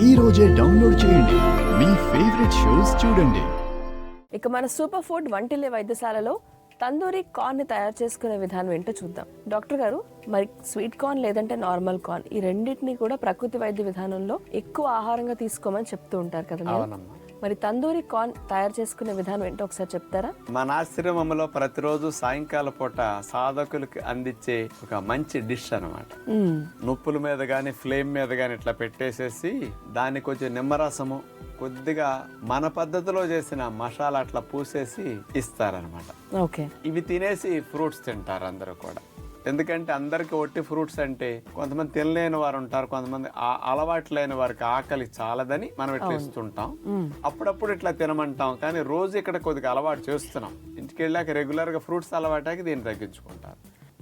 ఈ రోజే డౌన్లోడ్ చేయండి, మీ ఫేవరెట్ షోస్ చూడండి. ఇక మన సూపర్ ఫుడ్ వంటిల్లి వైద్యశాలలో తందూరి కార్న్ ని తయారు చేసుకునే విధానం ఏంటో చూద్దాం. డాక్టర్ గారు, మరి స్వీట్ కార్న్ లేదంటే నార్మల్ కార్న్, ఈ రెండింటిని కూడా ప్రకృతి వైద్య విధానంలో ఎక్కువ ఆహారంగా తీసుకోమని చెప్తూ ఉంటారు కదా మీరు. మరి తందూరి కార్న్ తయారు చేసుకునే విధానం ఏంటో ఒకసారి చెప్తారా? మన ఆశ్రమంలో ప్రతిరోజు సాయంకాల పూట సాధకులకి అందించే ఒక మంచి డిష్ అన్నమాట. నుప్పుల మీద గాని ఫ్లేమ్ మీద గాని ఇట్లా పెట్టేసేసి దాన్ని కొంచెం నిమ్మరసము కొద్దిగా మన పద్ధతిలో చేసిన మసాలా అట్లా పూసేసి ఇస్తారనమాట. ఓకే, ఇవి తినేసి ఫ్రూట్స్ తింటారు అందరూ కూడా. ఎందుకంటే అందరికి ఒట్టి ఫ్రూట్స్ అంటే కొంతమంది తినలేని వారు ఉంటారు, కొంతమంది అలవాటు లేని వారికి ఆకలి చాలదని మనం ఇట్లా ఇస్తుంటాం. అప్పుడప్పుడు ఇట్లా తినమంటాం, కానీ రోజు ఇక్కడ కొద్దిగా అలవాటు చేస్తున్నాం. ఇంటికి వెళ్ళాక రెగ్యులర్ గా ఫ్రూట్స్ అలవాటాకి దీన్ని తగ్గించుకుంటారు.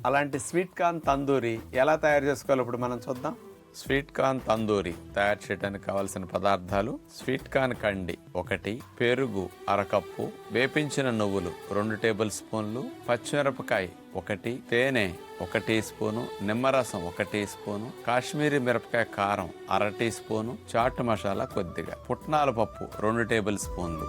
అలాంటి స్వీట్ కార్న్ తందూరి ఎలా తయారు చేసుకోవాలి ఇప్పుడు మనం చూద్దాం. స్వీట్ కార్న్ తందూరి తయారు చేయడానికి కావలసిన పదార్థాలు: స్వీట్ కార్న్ కండి 1, పెరుగు అరకప్పు, వేపించిన నువ్వులు 2 టేబుల్ స్పూన్లు, పచ్చిమిరపకాయ 1, తేనె 1 టీ స్పూను, నిమ్మరసం 1 టీ స్పూను, కాశ్మీరీ మిరపకాయ కారం 1/2 టీ స్పూను, చాట్ మసాలా కొద్దిగా, పుట్నాల పప్పు 2 టేబుల్ స్పూన్లు.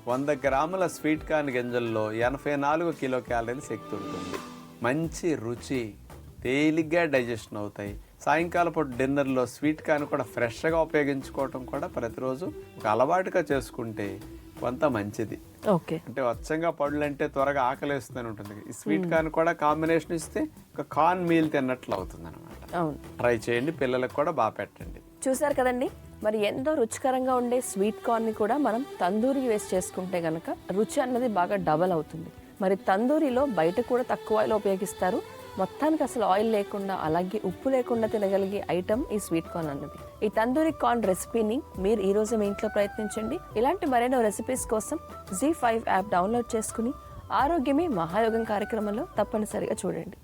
వంద గ్రాముల స్వీట్ కార్న్ గింజల్లో 84 కిలో క్యాలరీల శక్తి ఉంటుంది. మంచి రుచి, తేలిగ్గా డైజెషన్ అవుతాయి. సాయంకాల పూట డిన్నర్లో స్వీట్ కార్న్ కూడా ఫ్రెష్గా ఉపయోగించుకోవటం కూడా ప్రతిరోజు ఒక అలవాటుగా చేసుకుంటే కొంత మంచిది. ఓకే, అంటే వచ్చంగా పళ్ళు అంటే త్వరగా ఆకలేస్తుందని ఉంటుంది. ఈ స్వీట్ కార్న్ కూడా కాంబినేషన్ ఇస్తే ఒక కార్న్ మీల్ తిన్నట్లు అవుతుంది అనమాట. ట్రై చేయండి, పిల్లలకు కూడా బాగా పెట్టండి. చూసారు కదండి, మరి ఎంతో రుచికరంగా ఉండే స్వీట్ కార్న్ ని కూడా మనం తందూరి వేసి చేసుకుంటే గనక రుచి అన్నది బాగా డబల్ అవుతుంది. మరి తందూరిలో బయట కూడా తక్కువ ఆయిల్ ఉపయోగిస్తారు. మొత్తానికి అసలు ఆయిల్ లేకుండా, అలాగే ఉప్పు లేకుండా తినగలిగే ఐటమ్ ఈ స్వీట్ కార్న్ అన్నది. ఈ తందూరి కార్న్ రెసిపీని మీరు ఈ రోజు మీ ఇంట్లో ప్రయత్నించండి. ఇలాంటి మరెన్నో రెసిపీస్ కోసం ZEE5 యాప్ డౌన్లోడ్ చేసుకుని ఆరోగ్యమే మహాయోగం కార్యక్రమంలో తప్పనిసరిగా చూడండి.